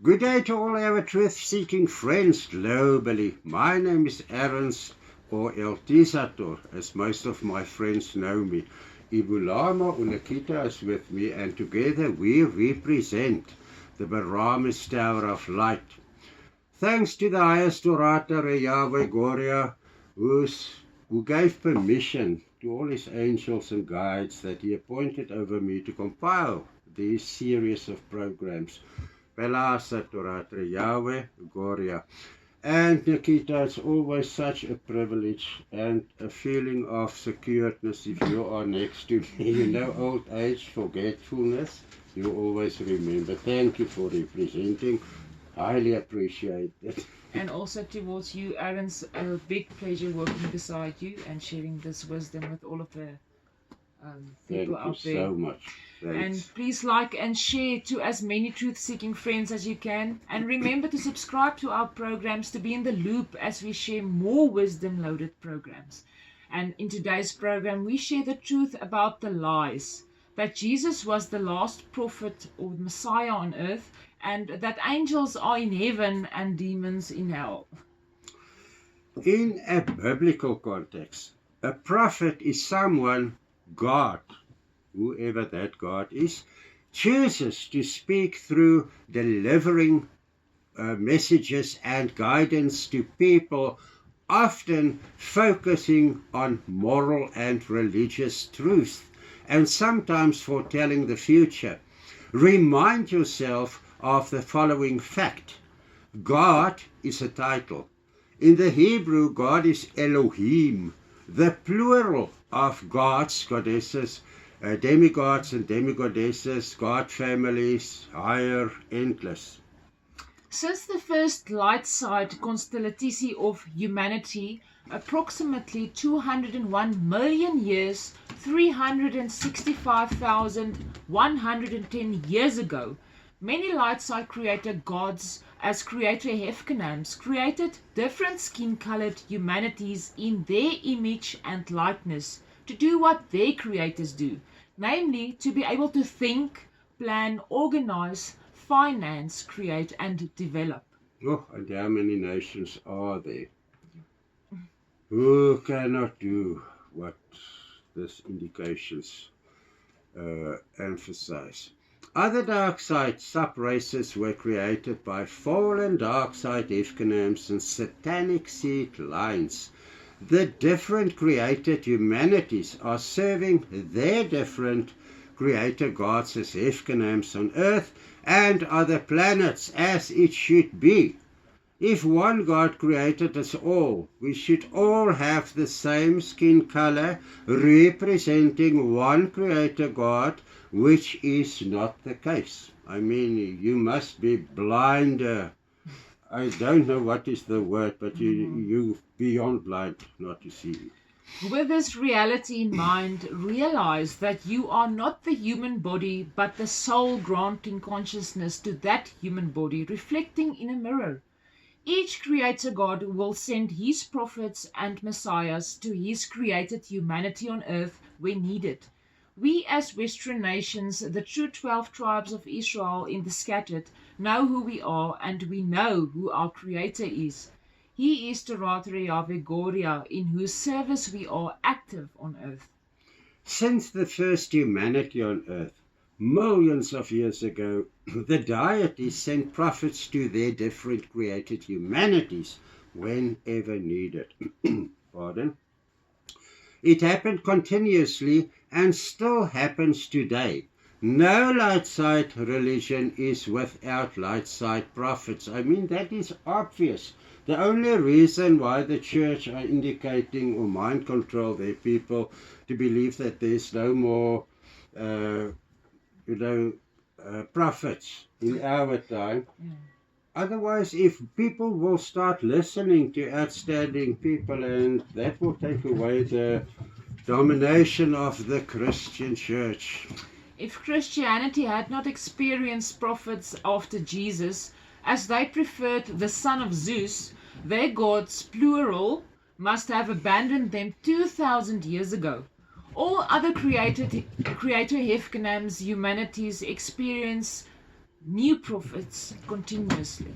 Good day to all our truth-seeking friends globally. My name is Ernst, or El Tisator, as most of my friends know me. Ibulama Unakita is with me, and together we represent the Baramis Tower of Light. Thanks to the highest orator, Yahweh Goria, who gave permission to all his angels and guides that he appointed over me to compile these series of programs. Pelasa Toratre Yahweh Goria. And Nikita, it's always such a privilege and a feeling of securedness if you are next to me. You know, old age, forgetfulness, you always remember. Thank you for representing. Highly appreciate it. And also towards you, Aaron, a big pleasure working beside you and sharing this wisdom with all of the people out there. Thank you so much. Thanks. And please like and share to as many truth-seeking friends as you can. And remember to subscribe to our programs to be in the loop as we share more wisdom-loaded programs. And in today's program, we share the truth about the lies. That Jesus was the last prophet or Messiah on earth, and that angels are in heaven and demons in hell. In a biblical context, a prophet is someone God, whoever that God is, chooses to speak through delivering messages and guidance to people, often focusing on moral and religious truth, and sometimes foretelling the future. Remind yourself of the following fact. God is a title. In the Hebrew, God is Elohim, the plural of gods, goddesses, demigods and demigoddesses, god families, higher, endless. Since the first light-side constellation of humanity, approximately 201 million years, 365,110 years ago, many light-side creator gods, as creator Hefkanams, created different skin-colored humanities in their image and likeness to do what their creators do, namely to be able to think, plan, organize, finance, create, and develop. Oh, and how many nations are there who cannot do what these indications emphasize? Other dark side sub-races were created by fallen dark side Hefkanams and satanic seed lines. The different created humanities are serving their different creator gods as Hefkanams on earth and other planets, as it should be. If one God created us all, we should all have the same skin color, representing one creator God, which is not the case. I mean, you must be blind. I don't know what is the word, but you beyond blind not to see. With this reality in mind, realize that you are not the human body, but the soul granting consciousness to that human body, reflecting in a mirror. Each creator God will send his prophets and messiahs to his created humanity on earth when needed. We as Western nations, the true 12 tribes of Israel in the scattered, know who we are and we know who our creator is. He is Toratre Yahweh Goria, in whose service we are active on earth. Since the first humanity on earth, millions of years ago, the deities sent prophets to their different created humanities whenever needed. Pardon? It happened continuously and still happens today. No light side religion is without light side prophets. I mean, that is obvious. The only reason why the church are indicating or mind control their people to believe that there's no more, prophets in our time. Otherwise, if people will start listening to outstanding people, and that will take away the domination of the Christian church. If Christianity had not experienced prophets after Jesus, as they preferred the son of Zeus, their gods, plural, must have abandoned them 2,000 years ago. All other creator Hefkanam's humanities experience new prophets continuously.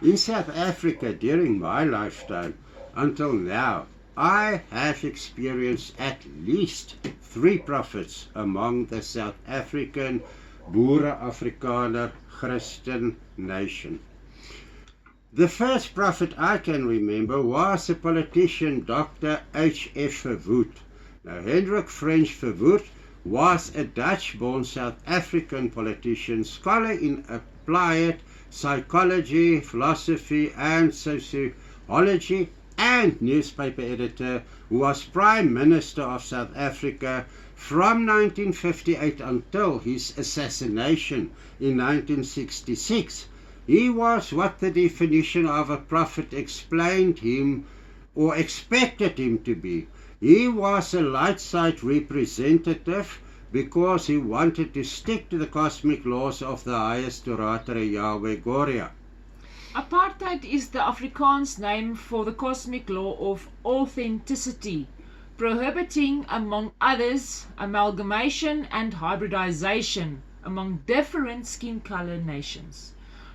In South Africa, during my lifetime, until now, I have experienced at least 3 prophets among the South African Boere Afrikaner Christian nation. The first prophet I can remember was the politician Dr. H.F. Verwoerd. Now, Hendrik French Verwoerd was a Dutch-born South African politician, scholar in applied psychology, philosophy, and sociology, and newspaper editor, who was Prime Minister of South Africa from 1958 until his assassination in 1966. He was what the definition of a prophet explained him or expected him to be. He was a light side representative because he wanted to stick to the cosmic laws of the highest Orator Yahweh Goria. Apartheid is the Afrikaans name for the cosmic law of authenticity, prohibiting, among others, amalgamation and hybridization among different skin color nations.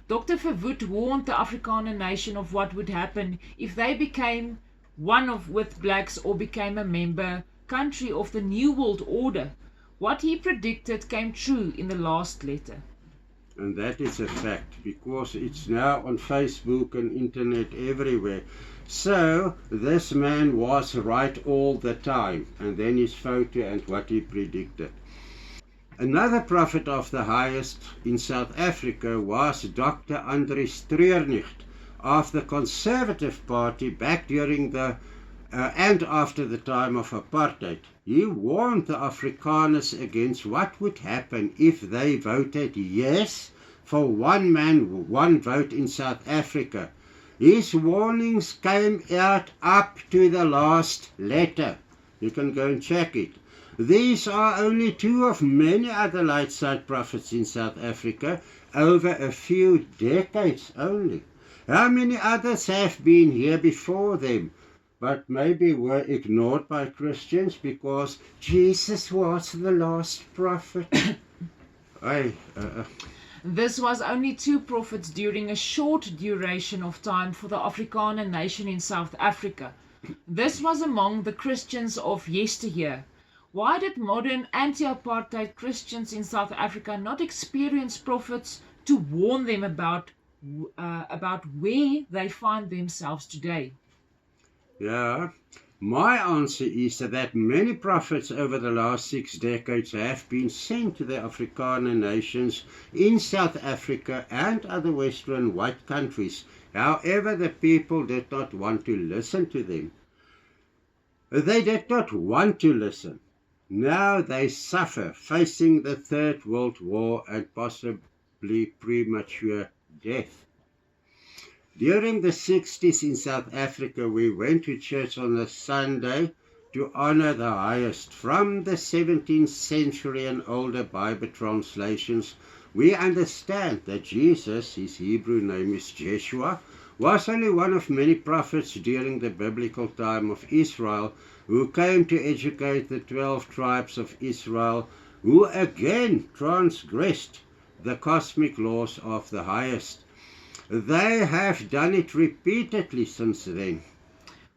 Dr. Verwoerd warned the Afrikaner nation of what would happen if they became with blacks or became a member country of the New World Order. What he predicted came true in the last letter. And that is a fact, because it's now on Facebook and internet everywhere. So this man was right all the time, and then his photo and what he predicted. Another prophet of the highest in South Africa was Dr. Andries Treurnig of the Conservative Party back during the and after the time of apartheid. He warned the Afrikaners against what would happen if they voted yes for one man, one vote in South Africa. His warnings came out up to the last letter. You can go and check it. These are only 2 of many other light side prophets in South Africa over a few decades only. How many others have been here before them, but maybe were ignored by Christians because Jesus was the last prophet? This was only 2 prophets during a short duration of time for the Afrikaner nation in South Africa. This was among the Christians of yesteryear. Why did modern anti-apartheid Christians in South Africa not experience prophets to warn them about where they find themselves today? Yeah, my answer is that many prophets over the last 6 decades have been sent to the Afrikaner nations in South Africa and other Western white countries. However, the people did not want to listen to them. They did not want to listen. Now they suffer, facing the Third World War and possibly premature death. During the 60s in South Africa, we went to church on a Sunday to honor the highest. From the 17th century and older Bible translations, we understand that Jesus, his Hebrew name is Jeshua, was only one of many prophets during the biblical time of Israel who came to educate the 12 tribes of Israel, who again transgressed the cosmic laws of the highest. They have done it repeatedly since then.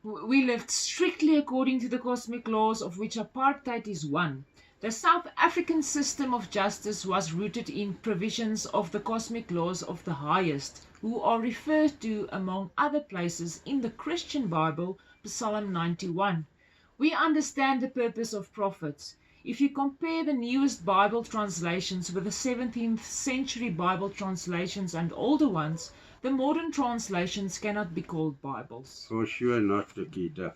We lived strictly according to the cosmic laws, of which apartheid is one. The South African system of justice was rooted in provisions of the cosmic laws of the highest, who are referred to, among other places, in the Christian Bible, Psalm 91. We understand the purpose of prophets. If you compare the newest Bible translations with the 17th century Bible translations and older ones, the modern translations cannot be called Bibles. For sure not, Nikita.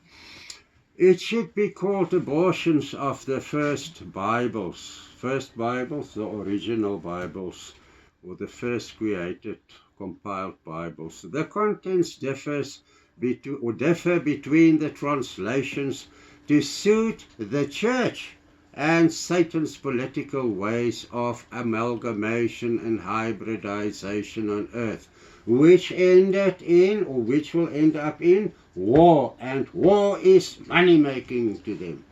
It should be called abortions of the first Bibles. First Bibles, the original Bibles, or the first created, compiled Bibles. The contents differ between the translations to suit the church and Satan's political ways of amalgamation and hybridization on earth, which ended in, or which will end up in, war, and war is money-making to them.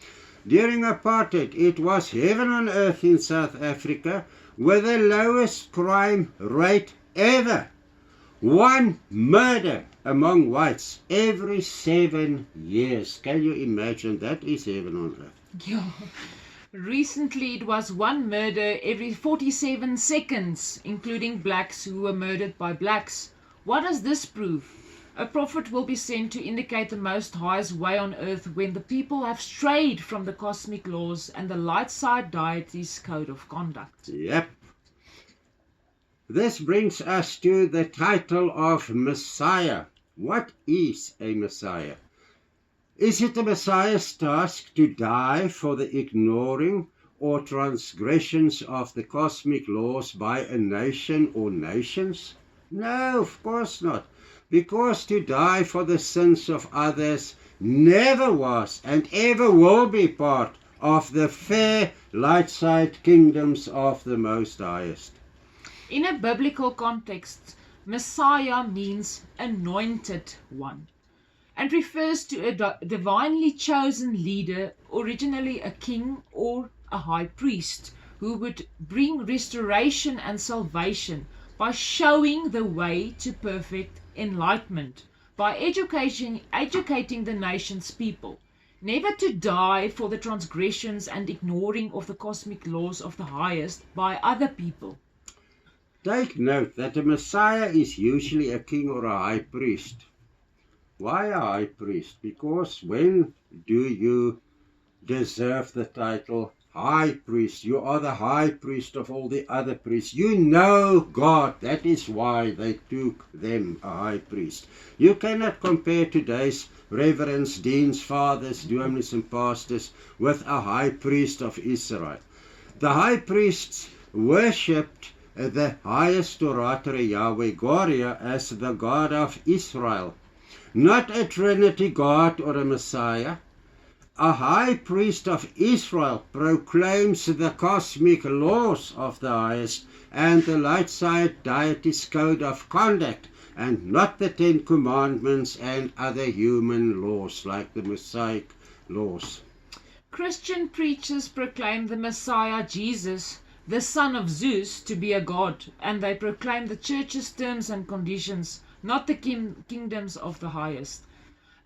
During apartheid, it was heaven on earth in South Africa with the lowest crime rate ever. One murder among whites every 7 years. Can you imagine? That is heaven on earth. Yeah. Recently, it was one murder every 47 seconds, including blacks who were murdered by blacks. What does this prove? A prophet will be sent to indicate the Most High's way on earth when the people have strayed from the cosmic laws and the light side deity's code of conduct. Yep. This brings us to the title of Messiah. What is a Messiah? Is it the Messiah's task to die for the ignoring or transgressions of the cosmic laws by a nation or nations? No, of course not. Because to die for the sins of others never was and ever will be part of the fair light side kingdoms of the Most Highest. In a biblical context, Messiah means anointed one, and refers to a divinely chosen leader, originally a king or a high priest, who would bring restoration and salvation by showing the way to perfect enlightenment, by educating the nation's people, never to die for the transgressions and ignoring of the cosmic laws of the highest by other people. Take note that a Messiah is usually a king or a high priest. Why a high priest? Because when do you deserve the title high priest? You are the high priest of all the other priests. You know God. That is why they took them a high priest. You cannot compare today's reverends, deans, fathers, dominis and pastors with a high priest of Israel. The high priests worshipped the highest orator Yahweh Goria as the God of Israel. Not a Trinity God or a Messiah. A high priest of Israel proclaims the cosmic laws of the highest and the light side deity's code of conduct, and not the 10 commandments and other human laws like the Mosaic laws. Christian preachers proclaim the Messiah Jesus, the son of Zeus, to be a god, and they proclaim the church's terms and conditions, not the kingdoms of the highest.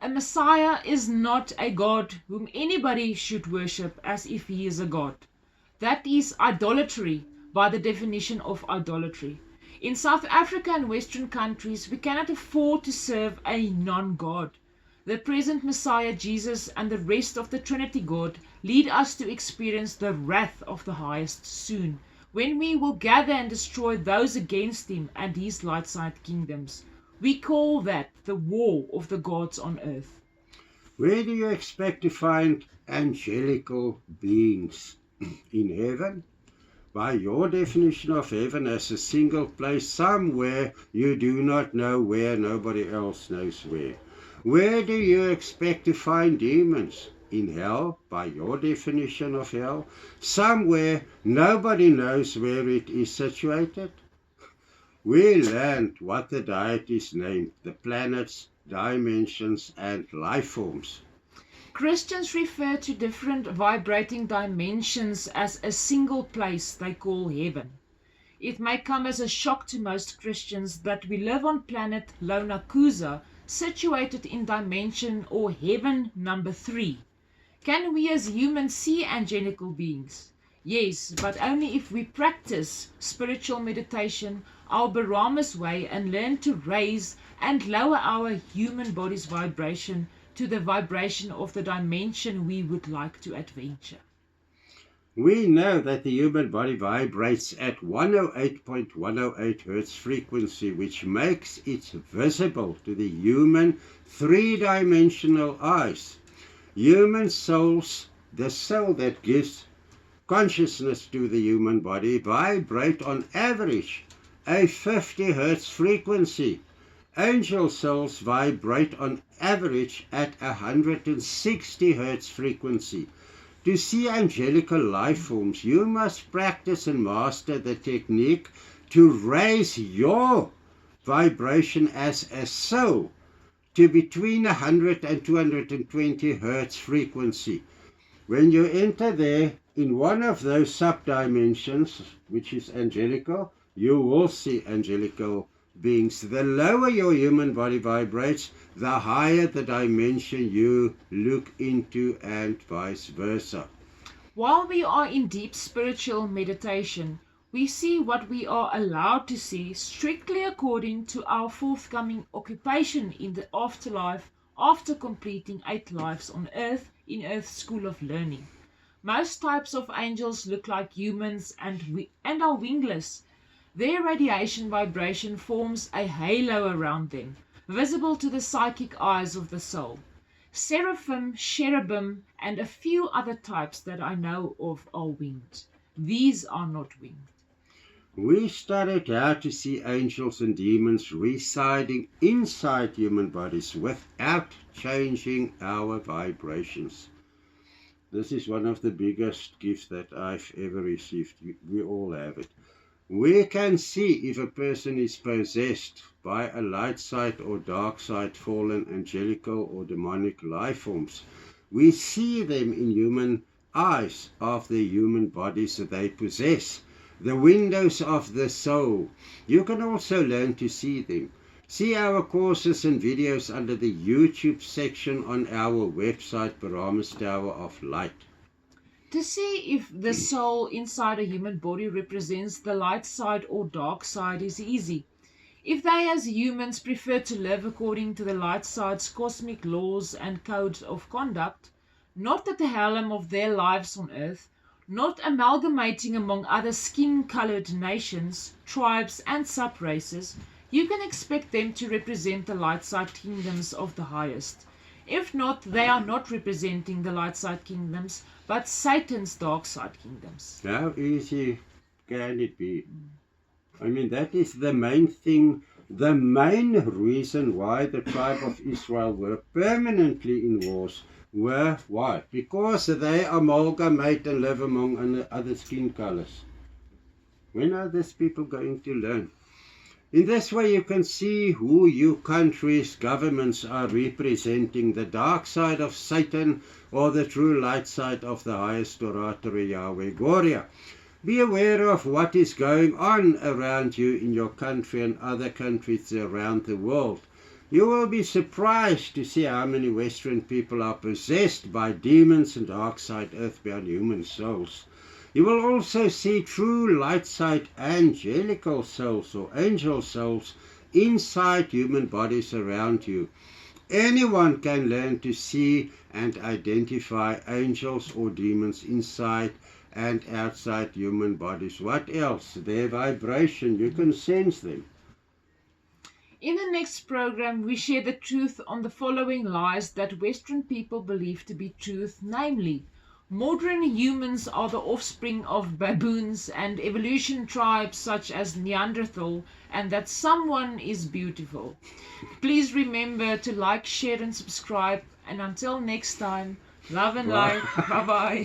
A Messiah is not a god whom anybody should worship as if he is a god. That is idolatry by the definition of idolatry. In South Africa and Western countries, we cannot afford to serve a non-god. The present Messiah Jesus and the rest of the Trinity God lead us to experience the wrath of the highest soon, when we will gather and destroy those against him and his light side kingdoms. We call that the war of the gods on earth. Where do you expect to find angelical beings? In heaven? By your definition of heaven as a single place somewhere you do not know where, nobody else knows where. Where do you expect to find demons? In hell, by your definition of hell, somewhere nobody knows where it is situated. We learned what the deities named, the planets, dimensions, and life forms. Christians refer to different vibrating dimensions as a single place they call heaven. It may come as a shock to most Christians that we live on planet Lonakuza, situated in dimension or heaven number 3. Can we as humans see angelical beings? Yes, but only if we practice spiritual meditation, our Baramas way, and learn to raise and lower our human body's vibration to the vibration of the dimension we would like to adventure. We know that the human body vibrates at 108.108 Hertz frequency, which makes it visible to the human three-dimensional eyes. Human souls, the soul that gives consciousness to the human body, vibrate on average a 50 Hertz frequency. Angel souls vibrate on average at 160 Hertz frequency. To see angelical life forms, you must practice and master the technique to raise your vibration as a soul to between 100 and 220 Hertz frequency. When you enter there, in one of those sub-dimensions, which is angelical, you will see angelical beings. The lower your human body vibrates, the higher the dimension you look into, and vice versa. While we are in deep spiritual meditation, we see what we are allowed to see strictly according to our forthcoming occupation in the afterlife after completing 8 lives on earth in Earth's school of learning. Most types of angels look like humans and are wingless. Their radiation vibration forms a halo around them, visible to the psychic eyes of the soul. Seraphim, cherubim, and a few other types that I know of are winged. These are not winged. We studied how to see angels and demons residing inside human bodies without changing our vibrations. This is one of the biggest gifts that I've ever received. We all have it. We can see if a person is possessed by a light side or dark side, fallen, angelical or demonic life forms. We see them in human eyes of the human bodies that they possess, the windows of the soul. You can also learn to see them. See our courses and videos under the YouTube section on our website, Paramus Tower of Light. To see if the soul inside a human body represents the light side or dark side is easy. If they as humans prefer to live according to the light side's cosmic laws and codes of conduct, not at the helm of their lives on earth, not amalgamating among other skin-colored nations, tribes and sub-races, you can expect them to represent the light side kingdoms of the highest. If not, they are not representing the light side kingdoms, but Satan's dark side kingdoms. How easy can it be? I mean, that is the main thing, the main reason why the tribe of Israel were permanently in wars. Why? Because they amalgamate and live among other skin colors. When are these people going to learn? In this way you can see who your countries' governments are representing, the dark side of Satan or the true light side of the highest orator Yahweh Goria. Be aware of what is going on around you in your country and other countries around the world. You will be surprised to see how many Western people are possessed by demons and dark side earthbound human souls. You will also see true light side angelical souls or angel souls inside human bodies around you. Anyone can learn to see and identify angels or demons inside and outside human bodies. What else? Their vibration, you can sense them. In the next program, we share the truth on the following lies that Western people believe to be truth, namely, modern humans are the offspring of baboons and evolution tribes such as Neanderthal, and that someone is beautiful. Please remember to like, share and subscribe, and until next time, love and light. Bye-bye. Bye.